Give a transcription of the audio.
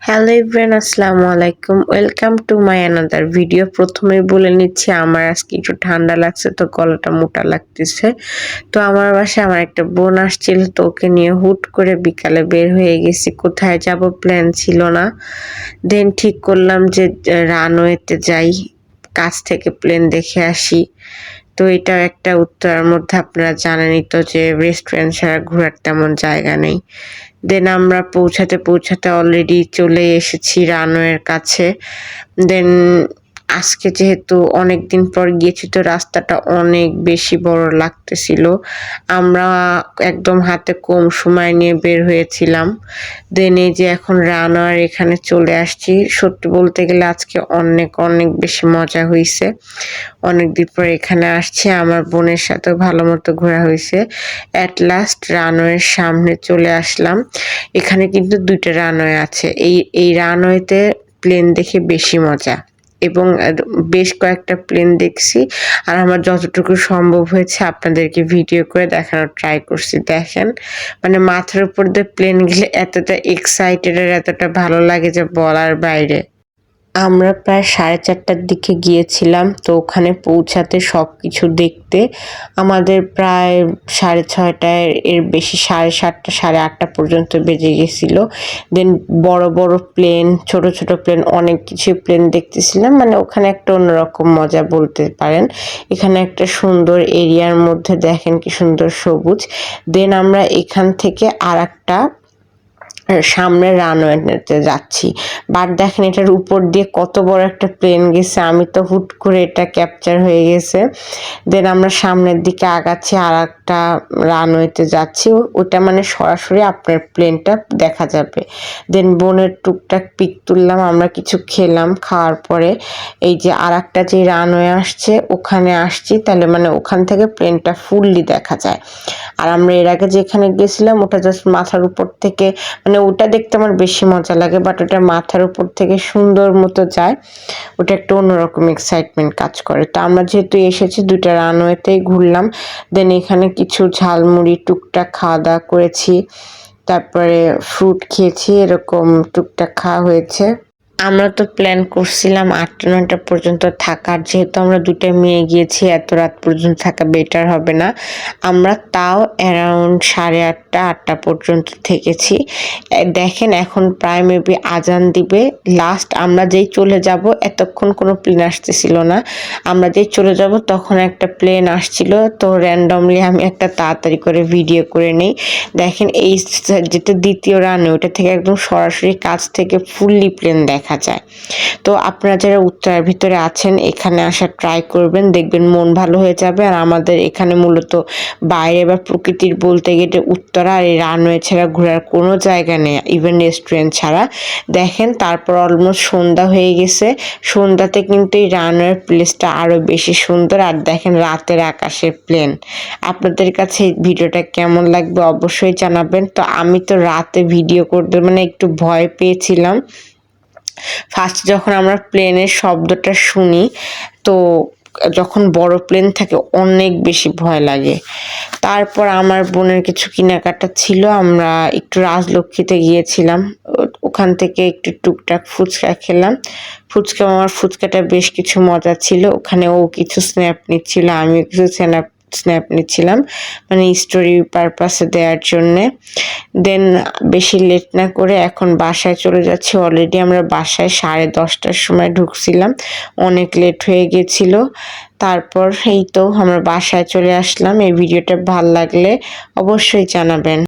Hello everyone, আসসালামু আলাইকুম। Welcome to my another video. প্রথমেই বলে নিচ্ছি আমার আজকে একটু ঠান্ডা লাগছে, তো গলাটা মোটা লাগতেছে। তো আমার বাসায় আমার একটা বোন আসছিল, তো ওকে নিয়ে হুট করে বিকালে বের হয়ে গেছি। কোথায় যাব প্ল্যান ছিল না। দেন ঠিক করলাম যে রানওয়েতে যাই, কাছ থেকে প্লেন দেখে আসি। তো এটাও একটা উত্তরার মধ্যে, আপনারা জানেনই তো যে রেস্টুরেন্ট ছাড়া ঘোরার তেমন জায়গা নেই। দেন আমরা পৌঁছাতে অলরেডি চলে এসেছি রানওয়ের কাছে। দেন আজকে যেহেতু অনেকদিন পর গিয়েছি, তো রাস্তাটা অনেক বেশি বড় লাগতেছিল। আমরা একদম হাতে কম সময় নিয়ে বের হয়েছিলাম। দেন এই যে এখন রানওয়ের এখানে চলে আসছি। সত্যি বলতে গেলে আজকে অনেক অনেক বেশি মজা হয়েছে। অনেকদিন পর এখানে আসছি, আমার বোনের সাথেও ভালো মতো ঘোরা হয়েছে। অ্যাট লাস্ট রানওয়ের সামনে চলে আসলাম। এখানে কিন্তু ২টা রানওয়ে আছে। এই রানওয়েতে প্লেন দেখে বেশি মজা, এবং বেশ কয়েকটা প্লেন দেখছি। আর আমার যতটুকু সম্ভব হয়েছে আপনাদেরকে ভিডিও করে দেখানোর ট্রাই করছি। দেখেন, মানে মাথার উপর দিয়ে প্লেন গেলে এতটা এক্সাইটেড আর এতটা ভালো লাগে যে বলার বাইরে। আমরা প্রায় 4:30টার দিকে গিয়েছিলাম, তো ওখানে পৌঁছাতে সবকিছু দেখতে আমাদের প্রায় 6:30টায় এর বেশি 7:30 8:30 পর্যন্ত বেজে গেছিল। দেন বড় বড় প্লেন, ছোট ছোট প্লেন, অনেক কিছু প্লেন দেখতেছিলাম। মানে ওখানে একটা অন্যরকম মজা বলতে পারেন। এখানে একটা সুন্দর এরিয়ার মধ্যে দেখেন কি সুন্দর সবুজ। দেন আমরা এখান থেকে আরেকটা সামনে রানওয়েতে যাচ্ছি। বাট দেখেন এটার উপর দিয়ে কত বড় একটা প্লেন গেছে, আমি তো হুট করে এটা ক্যাপচার হয়ে গেছে। দেন আমরা সামনের দিকে আগাচ্ছি, আর একটা রানওয়েতে যাচ্ছি। ওটা মানে সরাসরি আপনার প্লেনটা দেখা যাবে। দেন বোনের টুকটাক পিক তুললাম, আমরা কিছু খেলাম। খাওয়ার পরে এই যে আর একটা যে রানওয়ে আসছে ওখানে আসছি, তাহলে মানে ওখান থেকে প্লেনটা ফুললি দেখা যায়। আর আমরা এর আগে যেখানে গেছিলাম ওটা জাস্ট মাথার উপর থেকে, মানে ওটা দেখতে আমার বেশি মজা লাগে, বাট ওটা মাথার উপর থেকে সুন্দর মতো যায়। ওটা একটা অন্যরকম এক্সাইটমেন্ট কাজ করে। তো আমরা যেহেতু এসেছি 2টা রানওয়েতেই ঘুরলাম। দেন এখানে কিছু ঝালমুড়ি টুকটাক খাওয়া দাওয়া করেছি, তারপরে ফ্রুট খেয়েছি, এরকম টুকটাক খাওয়া হয়েছে। আমরা তো প্ল্যান করছিলাম 8টা 9টা পর্যন্ত থাকার, যেহেতু আমরা 2টা মেয়ে গিয়েছি, এত রাত পর্যন্ত থাকা বেটার হবে না। আমরা তাও অ্যারাউন্ড 8:30 8টা পর্যন্ত থেকেছি। দেখেন এখন প্রায় মেবি আজান দিবে। লাস্ট আমরা যেই চলে যাব, এতক্ষণ কোনো প্লেন আসতেছিল না। আমরা যেই চলে যাব তখন একটা প্লেন আসছিল, তো র্যান্ডমলি আমি একটা তাড়াতাড়ি করে ভিডিও করে নিই। দেখেন এই যেটা দ্বিতীয় রানওয়ে, ওটা থেকে একদম সরাসরি কাছ থেকে ফুললি প্লেন দেখা যায়। তো আপনারা যারা উত্তরার ভিতরে আছেন এখানে আসার ট্রাই করবেন, দেখবেন মন ভালো হয়ে যাবে। আর আমাদের এখানে মূলত বাইরে বা প্রকৃতির বলতে গেলে উত্তরা আর এই রানওয়ে ছাড়া ঘোরার কোনো জায়গা নেই, ইভেন রেস্টুরেন্ট ছাড়া। দেখেন তারপর অলমোস্ট সন্ধ্যা হয়ে গেছে। সন্ধ্যাতে কিন্তু এই রানওয়ের প্লেসটা আরো বেশি সুন্দর। আর দেখেন রাতের আকাশে প্লেন। আপনাদের কাছে এই ভিডিওটা কেমন লাগবে অবশ্যই জানাবেন। তো আমি তো রাতে ভিডিও করতে মানে একটু ভয় পেয়েছিলাম। ফার্স্ট যখন আমরা প্লেনের শব্দটা শুনি, তো যখন বড় প্লেন থাকে অনেক বেশি ভয় লাগে। তারপর আমার বোনের কিছু কেনাকাটা ছিল, আমরা একটু রাজলক্ষ্মীতে গিয়েছিলাম। ওখান থেকে একটু টুকটাক ফুচকা খেলাম। আমার ফুচকাটা বেশ কিছু মজা ছিল। ওখানে ও কিছু স্ন্যাপ নিচ্ছিল, আমিও কিছু স্ন্যাপ নিচ্ছিলাম, মানে স্টোরি পারপাসে দেওয়ার জন্যে। দেন বেশি লেট না করে এখন বাসায় চলে যাচ্ছি। অলরেডি আমরা বাসায় 10:30টার সময় ঢুকছিলাম, অনেক লেট হয়ে গেছিল। তারপর এই তো আমরা বাসায় চলে আসলাম। এই ভিডিওটা ভালো লাগলে অবশ্যই জানাবেন।